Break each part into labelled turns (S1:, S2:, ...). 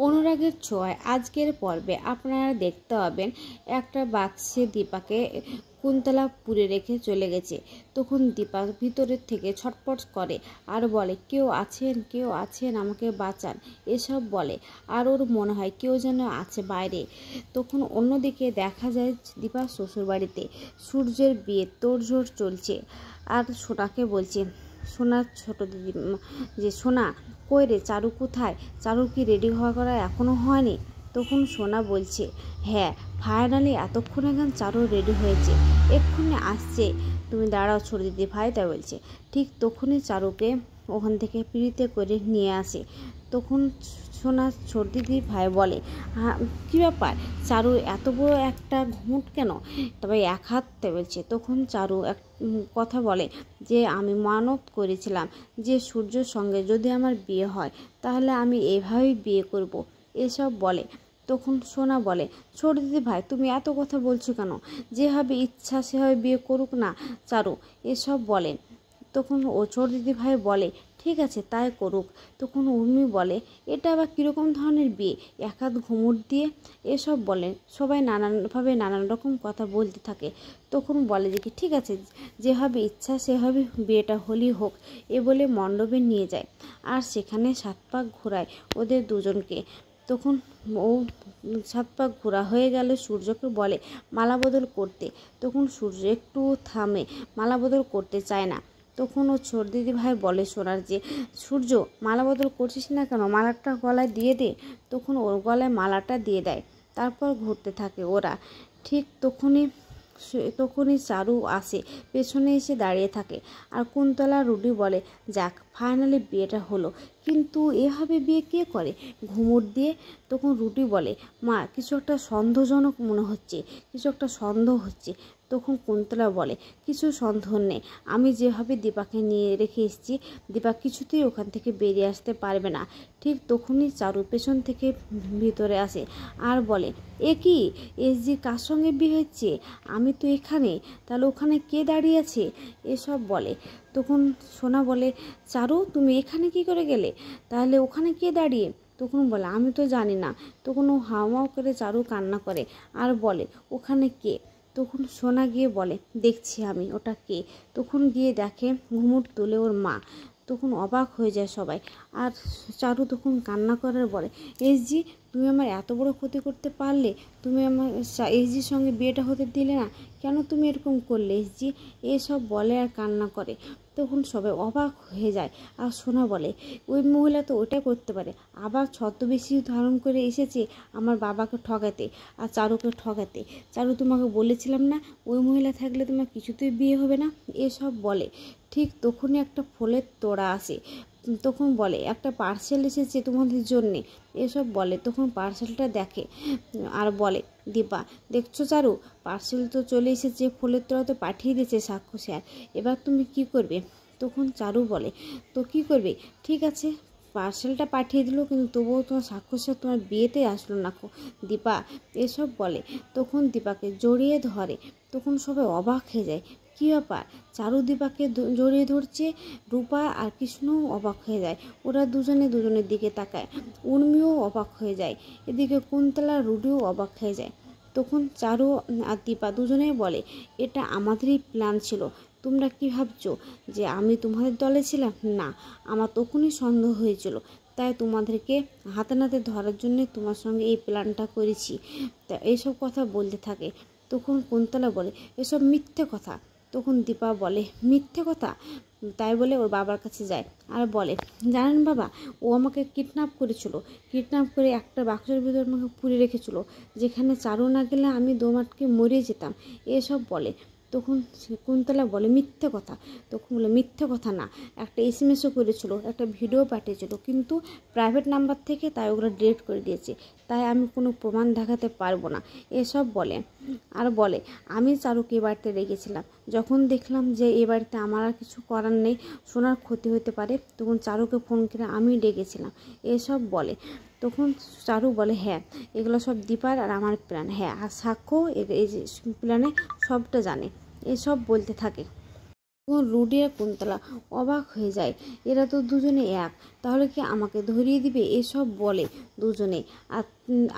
S1: অনুরাগের ছোঁয়ায় আজকের পর্বে আপনারা দেখতে পাবেন একটা বাক্সে দীপাকে কুন্তলা পুরে রেখে চলে গেছে। তখন দীপা ভিতরের থেকে ছটফট করে আর বলে, কেউ আছেন, আমাকে বাঁচান, এসব বলে। আর ওর মনে হয় কেউ যেন আছে বাইরে। তখন অন্যদিকে দেখা যায় দীপা শ্বশুরবাড়িতে সূর্যের বিয়ে তোড়জোড় চলছে। আর সোনাকে বলছে, সোনার ছোট দিদি যে, সোনা কই রে, চারু কোথায়? চারু কি রেডি হওয়া করা এখনও হয়নি? তখন সোনা বলছে, হ্যাঁ ফাইনালি এতক্ষণে গান চারু রেডি হয়েছে, এক্ষুনি আসছে, তুমি দাঁড়াও ছোট দিদি ভাই। তাই বলছে। ঠিক তখনই চারুকে ওখান থেকে পিড়িতে করে নিয়ে আসে। তখন সোনা ছোট দিদি ভাই বলে, হ্যাঁ কী ব্যাপার চারু, এত বড় একটা ঘুমুট কেন? তবে এক হাতে বলছে। তখন চারু এক কথা বলে যে, আমি মানত করেছিলাম যে সূর্যর সঙ্গে যদি আমার বিয়ে হয় তাহলে আমি এভাবেই বিয়ে করব, এসব বলে। তখন সোনা বলে, ছোট দিদি ভাই তুমি এত কথা বলছো কেন? যেভাবে ইচ্ছা সেভাবে বিয়ে করুক না চারু, এসব বলে। তখন ও ছোট দিদি ভাই বলে, ঠিক আছে তাই করুক। তখন উর্মি বলে, এটা আবার কীরকম ধরনের বিয়ে, এক হাত ঘুমুট দিয়ে? এসব বলে। সবাই নানানভাবে নানান রকম কথা বলতে থাকে। তখন বলে যে, কি ঠিক আছে, যেভাবে ইচ্ছা সেভাবে বিয়েটা হলেই হোক, এ বলে মণ্ডপে নিয়ে যায়। আর সেখানে 7 পাক ঘোরায় ওদের দুজনকে। তখন ও 7 পাক ঘোরা হয়ে গেল, সূর্যকে বলে মালা বদল করতে। তখন সূর্য একটু থামে, মালা বদল করতে চায় না। তখন ও ছোট দিদি ভাই বলে সোনার যে, সূর্য মালা বদল করছিস না কেন, মালাটা গলায় দিয়ে দে। তখন ওর গলায় মালাটা দিয়ে দেয়। তারপর ঘুরতে থাকে ওরা। ঠিক তখনই চারু আসে, পেছনে এসে দাঁড়িয়ে থাকে। আর কুন্তলা রুডি বলে, যাক ফাইনালি বিয়েটা হলো, কিন্তু এভাবে বিয়ে কে করে, ঘুমুট দিয়ে? তখন রুটি বলে, মা কিছু একটা সন্দেহজনক মনে হচ্ছে, কিছু একটা সন্দেহ হচ্ছে। তখন কুন্তলা বলে, কিছু সন্দেহ নেই, আমি যেভাবে দীপাকে নিয়ে রেখে এসেছি, দীপা কিছুতেই ওখান থেকে বেরিয়ে আসতে পারবে না। ঠিক তখনই চারু পেছন থেকে ভিতরে আসে আর বলে, এ কি এসজি কার সঙ্গে বিয়ে হচ্ছে? আমি তো এখানে, তাহলে ওখানে কে দাঁড়িয়ে আছে? এসব বলে। তখন সোনা বলে, চারু তুমি এখানে কি করে গেলে, তাহলে ওখানে কে দাঁড়িয়ে? তখন বলে, আমি তো জানি না। তখন ও হাওমাও করে চারু কান্না করে আর বলে, ওখানে কে? তখন সোনা গিয়ে বলে, দেখছি আমি ওটা কে। তখন গিয়ে দেখে ঘুমুট তুলে ওর মা। তখন অবাক হয়ে যায় সবাই। আর চারু তখন কান্না করার বলে, এসজি তুমি আমার এত বড় ক্ষতি করতে পারলে, তুমি আমার এসজির সঙ্গে বিয়েটা হতে দিলে না, কেন তুমি এরকম করলে এসজি? এসব বলে আর কান্না করে। তখন সবাই অবাক হয়ে যায়। আর সোনা বলে, ওই মহিলা তো ওটাই করতে পারে, আবার ছদ্মবেশী ধারণ করে এসেছে আমার বাবাকে ঠকাতে আর চারুকে ঠকাতে। চারু তোমাকে বলেছিলাম না, ওই মহিলা থাকলে তোমার কিছুতেই বিয়ে হবে না, এসব বলে। ঠিক তখনই একটা ফুলের তোড়া আসে। তখন বলে, একটা পার্সেল এসেছে তোমাদের জন্যে, এসব বলে। তখন পার্সেলটা দেখে আর বলে, দীপা দেখছো চারু, পার্সেল তো চলে এসেছে, ফুলের তোড়া তো পাঠিয়ে দিয়েছে সাক্ষ্য স্যার, এবার তুমি কি করবে? তখন চারু বলে, তো কি করবে, ঠিক আছে পার্সেলটা পাঠিয়ে দিল, কিন্তু তবুও তোমার সাক্ষ্য স্যার তোমার বিয়েতে আসলো না দীপা, এসব বলে। তখন দীপাকে জড়িয়ে ধরে। তখন সবাই অবাক হয়ে যায়, কী ব্যাপার, চারু দীপাকে জড়িয়ে ধরছে। রূপা আর কৃষ্ণও অবাক হয়ে যায়। ওরা দুজনের দিকে তাকায়। উর্মিও অবাক হয়ে যায়। এদিকে কুন্তলা রুডিও অবাক হয়ে যায়। তখন চারু আর দীপা দুজনেই বলে, এটা আমাদেরই প্ল্যান ছিল। তোমরা কি ভাবছো যে আমি তোমাদের দলে ছিলাম? না, আমার তখনই সন্দেহ হয়েছিল, তাই তোমাদেরকে হাতে নাতে ধরার জন্য তোমার সঙ্গে এই প্ল্যানটা করেছি। তা এইসব কথা বলতে থাকে। তখন কুন্তলা বলে, এসব মিথ্যে কথা। তখন দীপা বলে, মিথ্যে কথা? তাই বলে ওর বাবার কাছে যায় আর বলে, জানেন বাবা, ও আমাকে কিডন্যাপ করেছিল, কিডন্যাপ করে একটা বাক্সের ভিতর আমাকে পুরে রেখেছিল, যেখানে চারু না গেলে আমি দম আটকে মরে যেতাম, এসব বলে। তখন কুন্তলা বলে, মিথ্যে কথা? তখন বলে, মিথ্যে কথা না, একটা এসএমএসও করেছিল, একটা ভিডিও পাঠিয়েছিল, কিন্তু প্রাইভেট নাম্বার থেকে, তাই ওগুলো ডিলিট করে দিয়েছে, তাই আমি কোনো প্রমাণ দেখাতে পারবো না, এসব বলে। আর বলে, আমি চারুকে এ বাড়িতে রেখেছিলাম, যখন দেখলাম যে এ বাড়িতে আমার আর কিছু করার নেই, সোনার ক্ষতি হতে পারে, তখন চারুকে ফোন করে আমি ডেকেছিলাম, এসব বলে। তখন চারু বলে, হ্যাঁ এগুলো সব দীপার আর আমার প্ল্যান, হ্যাঁ, আর সাক্ষ্য এই যে প্ল্যানে সবটা জানে, এসব বলতে থাকে। তখন রুডি আর কুন্তলা অবাক হয়ে যায়, এরা তো দুজনে এক, তাহলে কি আমাকে ধরিয়ে দিবে, এসব বলে দুজনে। আর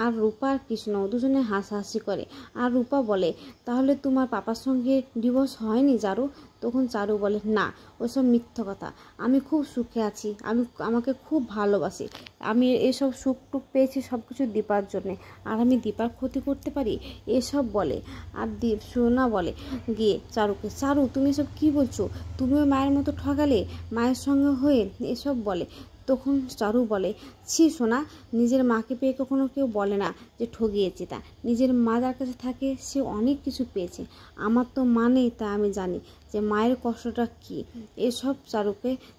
S1: আর রূপা আর কৃষ্ণ দুজনে হাসাহাসি করে। আর রূপা বলে, তাহলে তোমার পাপার সঙ্গে ডিভোর্স হয়নি চারু? তখন চারু বলে, না, ওসব মিথ্যা কথা, আমি খুব সুখে আছি, আমাকে খুব ভালোবাসি, আমি এসব সুখ টুক পেয়েছি সব কিছু দীপার জন্যে, আর আমি দীপার ক্ষতি করতে পারি, এসব বলে। আর সোনা বলে গিয়ে চারুকে, চারু তুমি এসব কী বলছো, তুমিও মায়ের মতো ঠকালে মায়ের সঙ্গে হয়ে, এসব বলে। তখন চারু বলে, ছি সোনা, নিজের মাকে পেয়ে কখনো কেউ বলে না যে ঠকিয়েছে, তা নিজের মা যার কাছে থাকে সে অনেক কিছু পেয়েছে, আমার তো মা নেই, তা আমি জানি যে মায়ের কষ্টটা কী। এসব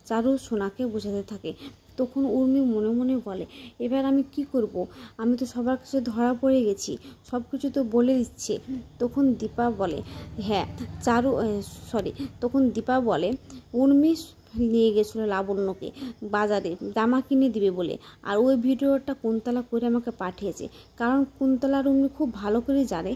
S1: চারু সোনাকে বোঝাতে থাকে। তখন উর্মি মনে মনে বলে, এবার আমি কি করব, আমি তো সবার কাছে ধরা পড়ে গেছি, সব কিছু তো বলে দিচ্ছে। তখন দীপা বলে, হ্যাঁ তখন দীপা বলে, উর্মি নিয়ে গেছিলো লাবণ্যকে বাজারে জামা কিনে দিবে বলে, আর ওই ভিডিওটা কুন্তলা করে আমাকে পাঠিয়েছে, কারণ কুন্তলা আর উর্মি খুব ভালো করে জানে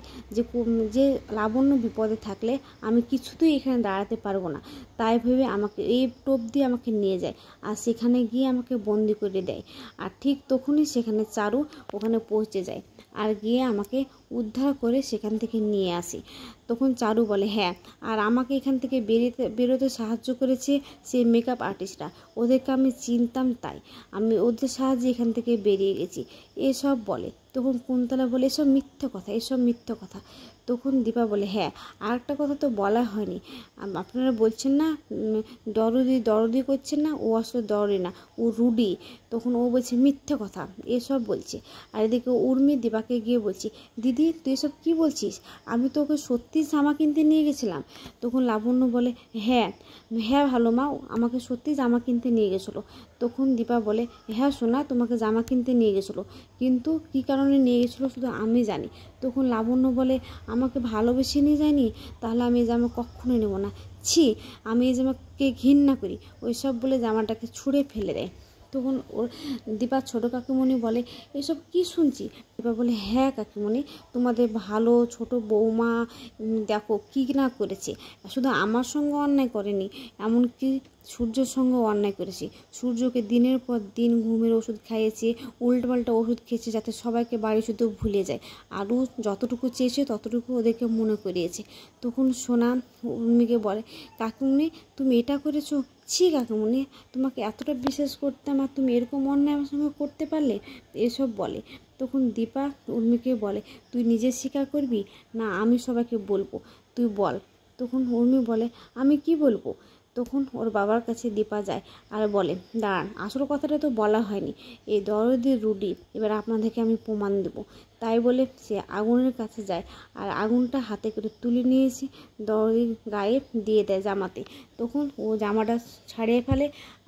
S1: যে লাবণ্য বিপদে থাকলে আমি কিছুতেই এখানে দাঁড়াতে পারবো না, তাই ভেবে আমাকে এই টোপ দিয়ে আমাকে নিয়ে যায়, আর সেখানে গিয়ে আমাকে বন্দি করে দেয়। আর ঠিক তখনই সেখানে চারু ওখানে পৌঁছে যায়, আর গিয়ে আমাকে উদ্ধার করে সেখান থেকে নিয়ে আসি। তখন চারু বলে, হ্যাঁ, আর আমাকে এখান থেকে বেরোতে সাহায্য করেছে সেই মেকআপ আর্টিস্টরা, ওদেরকে আমি চিনতাম, তাই আমি ওদের সাহায্যে এখান থেকে বেরিয়ে গেছি, এসব বলে। তখন কুন্তলা বলে, এসব মিথ্যে কথা, এসব মিথ্যে কথা। তখন দীপা বলে, হ্যাঁ, আর একটা কথা তো বলা হয়নি, আপনারা বলছেন না দরদি করছেন না, ও আসলে দরদি না, ও রুডি। তখন ও বলছে মিথ্যে কথা, এসব বলছে। আর এদিকে উর্মি দীপাকে গিয়ে বলছি, দিদি তুই এসব কী বলছিস, আমি তো ওকে সত্যি জামা কিনতে নিয়ে গেছিলাম। তখন লাবণ্য বলে, হ্যাঁ ভালো মা, আমাকে সত্যি জামা কিনতে নিয়ে গেছিলো। তখন দীপা বলে, হ্যাঁ সোনা, তোমাকে জামা কিনতে নিয়ে গেছিলো, কিন্তু কী কারণে নিয়ে গেছিলো শুধু আমি জানি। তখন লাবণ্য বলে, আমাকে ভালোবেসে নিয়ে যায়নি, তাহলে আমি এই জামা কখনোই নেবো না, ছি, আমি এই জামাকে ঘৃণা করি, ওইসব বলে জামাটাকে ছুঁড়ে ফেলে দেয়। তখন ওর দীপার ছোটো কাকিমণি বলে, এসব কি শুনছি? দীপা বলে, হ্যাঁ কাকিমণি, তোমাদের ভালো ছোট বৌমা দেখো কী না করেছে, শুধু আমার সঙ্গে অন্যায় করেনি, এমনকি সূর্যের সঙ্গেও অন্যায় করেছে, সূর্যকে দিনের পর দিন ঘুমের ওষুধ খাইয়েছে, উল্টোপাল্টা ওষুধ খেয়েছে যাতে সবাইকে বাড়ি শুধু ভুলে যায়, আরও যতটুকু চেয়েছে ততটুকু ওদেরকে মনে করিয়েছে। তখন সোনা উর্মিকে বলে, কাকিমণি তুমি এটা করেছো, ছি কাকিমণি, তোমাকে এতটা বিশ্বাস করতাম আর তুমি এরকম অন্যায় আমার সঙ্গে করতে পারলে, এসব বলে। তখন দীপা উর্মিকে বলে, তুই নিজে স্বীকার করবি না আমি সবাইকে বলবো, তুই বল। তখন উর্মি বলে, আমি কি বলবো? তখন ওর বাবার কাছে দীপা যায় আর বলে, দাঁড়ান, আসল কথাটা তো বলা হয়নি, এই দরদি রুডি, এবার আপনাদেরকে আমি প্রমাণ দেবো। তাই বলে সে আগুনের কাছে যায়, আর আগুনটা হাতে করে তুলে নিয়ে এসে দরদির গায়ে দিয়ে দেয় জামাতে। তখন ও জামাটা ছাড়িয়ে ফেলে,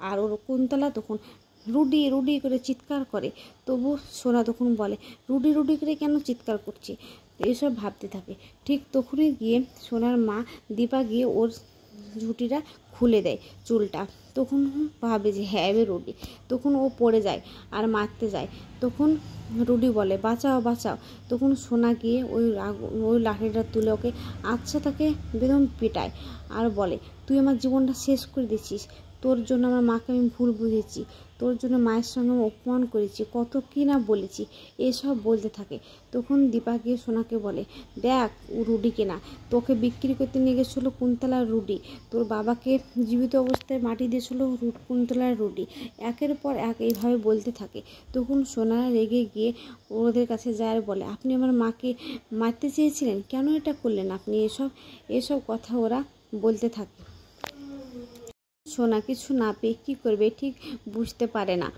S1: আর ওর কুন্তলা তখন রুডি রুডি করে চিৎকার করে। তবু সোনা তখন বলে, রুডি রুডি করে কেন চিৎকার করছে, এসব ভাবতে থাকে। ঠিক তখনই গিয়ে সোনার মা দীপা গিয়ে ওর ঝুঁটিটা খুলে দেয়, চুলটা। তখন ভাবে যে হ্যাঁ এবার রুডি। তখন ও পড়ে যায় আর মারতে যায়। তখন রুডি বলে, বাঁচাও বাঁচাও। তখন সোনা গিয়ে ওই লাঠিটা তুলে ওকে তাকে বেদম পিটায়, আর বলে, তুই আমার জীবনটা শেষ করে দিচ্ছিস, তোর জন্য আমার মাকে আমি ভুল বুঝেছি, তোর জন্য মায়ের সঙ্গে আমি অপমান করেছি, কত কী না বলেছি, এসব বলতে থাকে। তখন দীপা গিয়ে সোনাকে বলে, দেখ ও রুডিকে না, তোকে বিক্রি করতে নিয়ে গেছিলো কুন্তলার রুডি, তোর বাবাকে জীবিত অবস্থায় মাটি দিয়েছিল কুন্তলার রুডি, একের পর এক এইভাবে বলতে থাকে। তখন সোনা রেগে গিয়ে ওদের কাছে যায় আর বলে, আপনি আমার মাকে মারতে চেয়েছিলেন, কেন এটা করলেন আপনি? এসব কথা ওরা বলতে থাকে। সোনা কিছু না পেয়ে কী করবে ঠিক বুঝতে পারে না।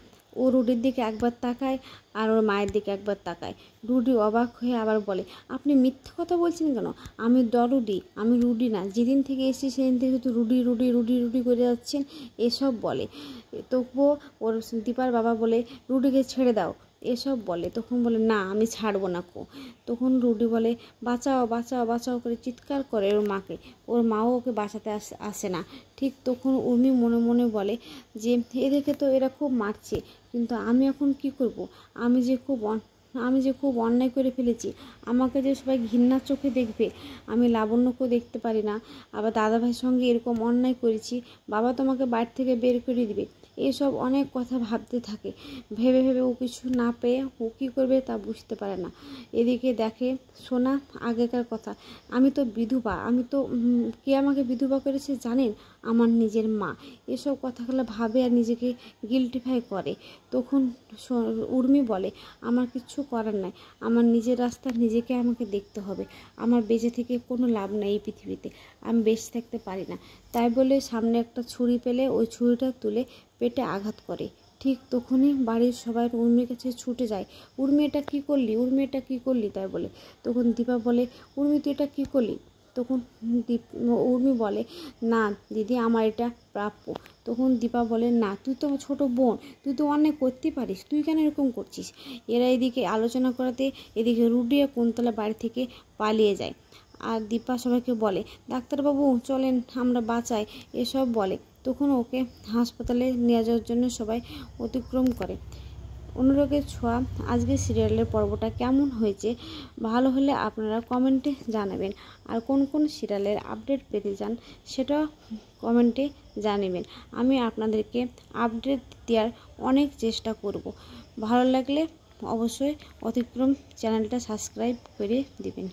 S1: ও রুডির দিকে একবার তাকায় আর ওর মায়ের দিকে একবার তাকায়। রুডি অবাক হয়ে আবার বলে, আপনি মিথ্যে কথা বলছেন কেন? আমি দরদি, আমি রুডি না, যেদিন থেকে এসেছি সেদিন থেকে শুধু রুডি রুডি রুডি রুডি করে যাচ্ছেন, এসব বলে। তবুও ওর দীপার বাবা বলে, রুডিকে ছেড়ে দাও, এসব বলে। তখন বলে, না আমি ছাড়বো না কো। তখন রুডি বলে, বাঁচাও বাঁচাও বাঁচাও করে চিৎকার করে ওর মাকে, ওর মাও ওকে বাঁচাতে আসে না। ঠিক তখন উর্মি মনে মনে বলে যে এদেরকে তো এরা খুব মারছে, কিন্তু আমি এখন কি করব, আমি যে খুব অন্যায় করে ফেলেছি, আমাকে যে সবাই ঘৃণার চোখে দেখবে, আমি লাবণ্যকেও দেখতে পারি না, আবার দাদাভাইয়ের সঙ্গে এরকম অন্যায় করেছি, বাবা তো আমাকে বাড়ি থেকে বের করে দিবে, এইসব অনেক কথা ভাবতে থাকে। ভেবে ভেবে ও কিছু না পেয়ে ও কী করবে তা বুঝতে পারে না। এদিকে দেখে সোনা আগেকার কথা, আমি তো বিধবা, আমি তো কে আমাকে বিধবা করেছে জানেন? আমার নিজের মা। এসব কথাগুলো ভাবে আর নিজেকে গিল্টিফাই করে। তখন উর্মি বলে, আমার কিচ্ছু করার নাই, আমার নিজের রাস্তা নিজেকে আমাকে দেখতে হবে, আমার বেঁচে থেকে কোনো লাভ নেই এই পৃথিবীতে, আমি বেঁচে থাকতে পারি না। তাই বলে সামনে একটা ছুরি পেলে ওই ছুরিটা তুলে পেটে আঘাত করে। ঠিক তখনই বাড়ির সবাই উর্মির কাছে ছুটে যায়। উর্মি এটা কী করলি, উর্মি এটা কী করলি, তাই বলে। তখন দীপা বলে, উর্মি তুই এটা কী করলি? তখন উর্মি বলে, না দিদি আমার এটা প্রাপ্য। তখন দীপা বলে, না তুই তো ছোট বোন, তুই তো অনেক করতে পারিস, তুই কেন এরকম করছিস? এরা এদিকে আলোচনা করাতে এদিকে রুডি আর কুন্তলা বাড়ি থেকে পালিয়ে যায়। আর দীপা সবাইকে বলে, ডাক্তারবাবু চলেন আমরা বাঁচাই, এসব বলে। তখন ওকে হাসপাতালে নিয়ে যাওয়ার জন্য সবাই অতিক্রম করে। অনুরাগের ছোঁয়া আজকের সিরিয়ালের পর্বটা কেমন হয়েছে, ভালো হলে আপনারা কমেন্টে জানাবেন। আর কোন কোন সিরিয়ালের আপডেট পেতে চান সেটা কমেন্টে জানাবেন। আমি আপনাদেরকে আপডেট দেওয়ার অনেক চেষ্টা করব। ভালো লাগলে অবশ্যই অতিক্রম চ্যানেলটা সাবস্ক্রাইব করে দিবেন।